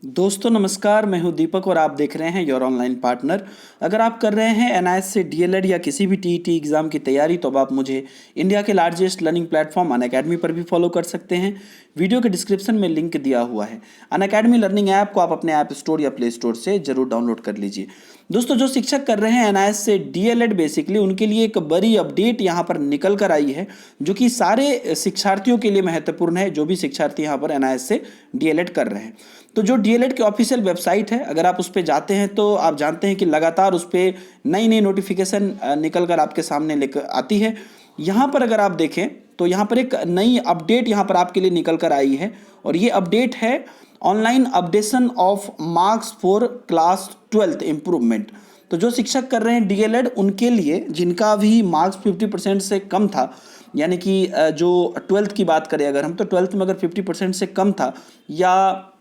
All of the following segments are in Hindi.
दोस्तों नमस्कार, मैं हूं दीपक और आप देख रहे हैं योर ऑनलाइन पार्टनर। अगर आप कर रहे हैं एनआईएस से डीएलएड या किसी भी टीईटी एग्ज़ाम की तैयारी तो अब आप मुझे इंडिया के लार्जेस्ट लर्निंग प्लेटफॉर्म अनअकैडमी पर भी फॉलो कर सकते हैं। वीडियो के डिस्क्रिप्शन में लिंक दिया हुआ है। अनअकैडमी लर्निंग ऐप को आप अपने ऐप स्टोर या प्ले स्टोर से जरूर डाउनलोड कर लीजिए। दोस्तों जो शिक्षक कर रहे हैं एनआईएस से डीएलएड बेसिकली उनके लिए एक बड़ी अपडेट यहाँ पर निकल कर आई है, जो कि सारे शिक्षार्थियों के लिए महत्वपूर्ण है, जो भी शिक्षार्थी यहाँ पर एनआईएस से डीएलएड कर रहे हैं। तो जो डीएलएड की ऑफिशियल वेबसाइट है, अगर आप उस पर जाते हैं तो आप जानते हैं कि लगातार उस पर नई नई नोटिफिकेशन निकल कर आपके सामने लेकर आती है। यहाँ पर अगर आप देखें तो यहाँ पर एक नई अपडेट यहाँ पर आपके लिए निकल कर आई है, और ये अपडेट है online updation of marks for class 12th improvement. तो जो शिक्षक कर रहे हैं डीएलएड उनके लिए जिनका भी मार्क्स 50% से कम था, यानी कि जो 12th की बात करें अगर हम, तो 12th में अगर 50% से कम था, या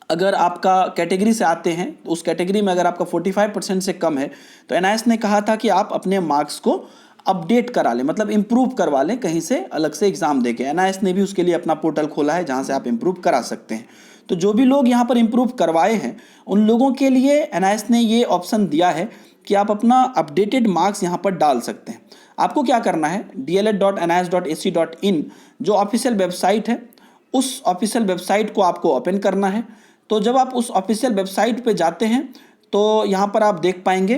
अगर आपका कैटेगरी से आते हैं तो उस कैटेगरी में अगर आपका 45% से कम है, तो एनआईएस ने कहा था कि आप अपने मार्क्स को अपडेट करा लें, मतलब इंप्रूव करवा लें कहीं से अलग से एग्जाम देके। एनआईएस ने भी उसके लिए अपना पोर्टल खोला है जहां से आप इंप्रूव करा सकते हैं। तो जो भी लोग यहाँ पर इंप्रूव करवाए हैं उन लोगों के लिए एनआईएस ने ये ऑप्शन दिया है कि आप अपना अपडेटेड मार्क्स यहाँ पर डाल सकते हैं। आपको क्या करना है, dled.nis.ac.in जो ऑफिशियल वेबसाइट है, उस ऑफिशियल वेबसाइट को आपको ओपन करना है। तो जब आप उस ऑफिशियल वेबसाइट पे जाते हैं तो यहाँ पर आप देख पाएंगे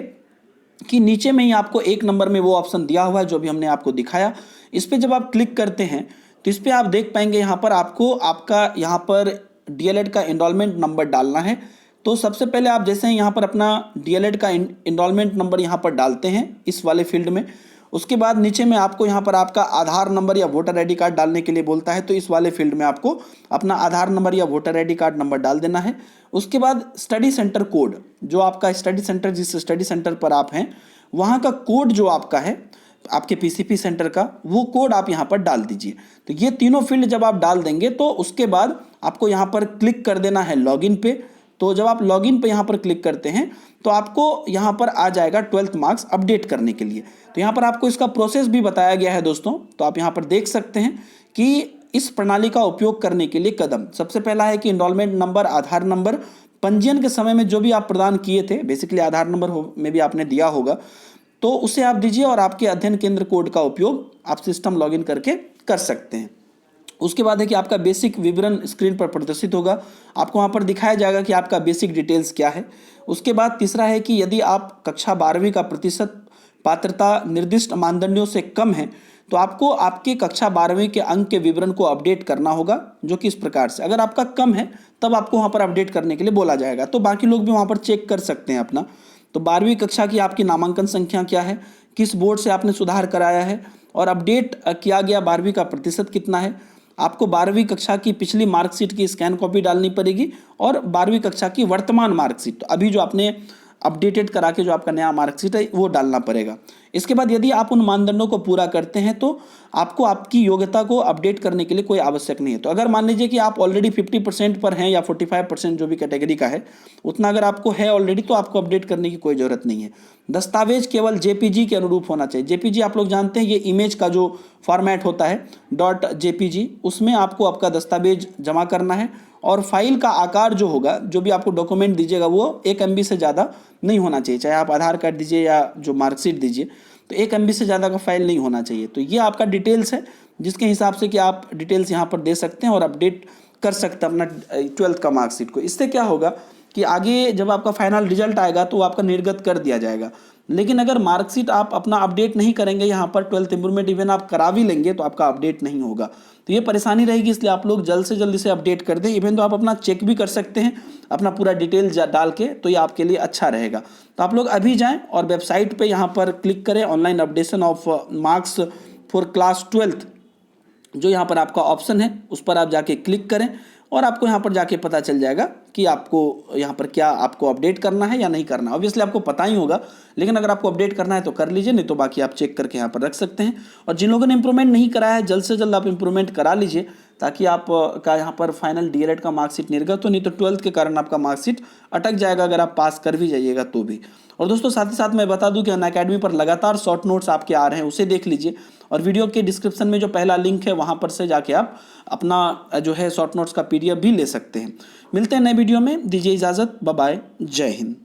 कि नीचे में ही आपको एक नंबर में वो ऑप्शन दिया हुआ है जो भी हमने आपको दिखाया। इस पर जब आप क्लिक करते हैं तो इस पर आप देख पाएंगे यहाँ पर आपको आपका यहाँ पर डीएलएड का एनरोलमेंट नंबर डालना है। तो सबसे पहले आप जैसे यहाँ पर अपना डीएलएड का एनरोलमेंट नंबर यहाँ पर डालते हैं इस वाले फील्ड में, उसके बाद नीचे में आपको यहाँ पर आपका आधार नंबर या वोटर आईडी कार्ड डालने के लिए बोलता है। तो इस वाले फील्ड में आपको अपना आधार नंबर या वोटर आईडी कार्ड नंबर डाल देना है। उसके बाद स्टडी सेंटर कोड, जो आपका स्टडी सेंटर, जिस स्टडी सेंटर पर आप हैं वहाँ का कोड जो आपका है आपके पीसीपी सेंटर का, वो कोड आप यहाँ पर डाल दीजिए। तो ये तीनों फील्ड जब आप डाल देंगे तो उसके बाद आपको यहाँ पर क्लिक कर देना है लॉगिन पे। तो जब आप लॉगिन पे यहाँ पर क्लिक करते हैं तो आपको यहाँ पर आ जाएगा 12th मार्क्स अपडेट करने के लिए। तो यहाँ पर आपको इसका प्रोसेस भी बताया गया है दोस्तों। तो आप यहाँ पर देख सकते हैं कि इस प्रणाली का उपयोग करने के लिए कदम, सबसे पहला है कि एनरोलमेंट नंबर, आधार नंबर, पंजीयन के समय में जो भी आप प्रदान किए थे, बेसिकली आधार नंबर में भी आपने दिया होगा, तो उसे आप दीजिए और आपके अध्ययन केंद्र कोड का उपयोग आप सिस्टम लॉगिन करके कर सकते हैं। उसके बाद है कि आपका बेसिक विवरण स्क्रीन पर प्रदर्शित होगा, आपको वहाँ पर दिखाया जाएगा कि आपका बेसिक डिटेल्स क्या है। उसके बाद तीसरा है कि यदि आप कक्षा 12वीं का प्रतिशत पात्रता निर्दिष्ट मानदंडों से कम है तो आपको आपके कक्षा 12वीं के अंक के विवरण को अपडेट करना होगा, जो कि इस प्रकार से, अगर आपका कम है तब आपको वहाँ पर अपडेट करने के लिए बोला जाएगा। तो बाकी लोग भी वहाँ पर चेक कर सकते हैं अपना। तो 12वीं कक्षा की आपकी नामांकन संख्या क्या है, किस बोर्ड से आपने सुधार कराया है, और अपडेट किया गया 12वीं का प्रतिशत कितना है। आपको 12वीं कक्षा की पिछली मार्कशीट की स्कैन कॉपी डालनी पड़ेगी और 12वीं कक्षा की वर्तमान मार्कशीट, तो अभी जो आपने अपडेटेड करा के जो आपका नया मार्कशीट है वो डालना पड़ेगा। इसके बाद यदि आप उन मानदंडों को पूरा करते हैं तो आपको आपकी योग्यता को अपडेट करने के लिए कोई आवश्यक नहीं है। तो अगर मान लीजिए कि आप ऑलरेडी 50% पर हैं या 45% जो भी कैटेगरी का है उतना अगर आपको है ऑलरेडी, तो आपको अपडेट करने की कोई ज़रूरत नहीं है। दस्तावेज केवल जेपीजी के अनुरूप होना चाहिए। जेपीजी आप लोग जानते हैं, ये इमेज का जो फॉर्मेट होता है .jpg, उसमें आपको आपका दस्तावेज जमा करना है। और फाइल का आकार जो होगा, जो भी आपको डॉक्यूमेंट दीजिएगा वो 1 MB से ज़्यादा नहीं होना चाहिए, चाहे आप आधार कार्ड दीजिए या जो मार्कशीट दीजिए, तो 1 MB से ज़्यादा का फाइल नहीं होना चाहिए। तो ये आपका डिटेल्स है जिसके हिसाब से कि आप डिटेल्स यहाँ पर दे सकते हैं और अपडेट कर सकते हैं अपना 12th का मार्कशीट को। इससे क्या होगा कि आगे जब आपका फाइनल रिजल्ट आएगा तो आपका निर्गत कर दिया जाएगा। लेकिन अगर मार्कशीट आप अपना अपडेट नहीं करेंगे, यहाँ पर 12th इम्प्रूवमेंट इवन आप करा भी लेंगे तो आपका अपडेट नहीं होगा। तो ये परेशानी रहेगी, इसलिए आप लोग जल्द से जल्द इसे अपडेट कर दें। इवन तो आप अपना चेक भी कर सकते हैं अपना पूरा डिटेल डाल के, तो ये आपके लिए अच्छा रहेगा। तो आप लोग अभी जाएं और वेबसाइट पे यहाँ पर क्लिक करें, online updation of marks for class 12th, जो यहाँ पर आपका ऑप्शन है उस पर आप जाके क्लिक करें और आपको यहाँ पर जाके पता चल जाएगा कि आपको यहाँ पर क्या आपको अपडेट करना है या नहीं करना। ऑब्वियसली आपको पता ही होगा, लेकिन अगर आपको अपडेट करना है तो कर लीजिए, नहीं तो बाकी आप चेक करके यहाँ पर रख सकते हैं। और जिन लोगों ने इंप्रूवमेंट नहीं कराया है, जल्द से जल्द आप इंप्रूवमेंट करा लीजिए, ताकि आप का यहाँ पर फाइनल डीएलएड का मार्कशीट निर्गत हो, नहीं तो 12th के कारण आपका मार्कशीट अटक जाएगा अगर आप पास कर भी जाइएगा तो भी। और दोस्तों साथ ही साथ मैं बता दूं कि अनअकैडमी पर लगातार शॉर्ट नोट्स आपके आ रहे हैं, उसे देख लीजिए। और वीडियो के डिस्क्रिप्शन में जो पहला लिंक है वहां पर से जाके आप अपना जो है शॉर्ट नोट्स का पीडीएफ भी ले सकते हैं। मिलते हैं नए वीडियो में, दीजिए इजाज़त, बाय बाय, जय हिंद।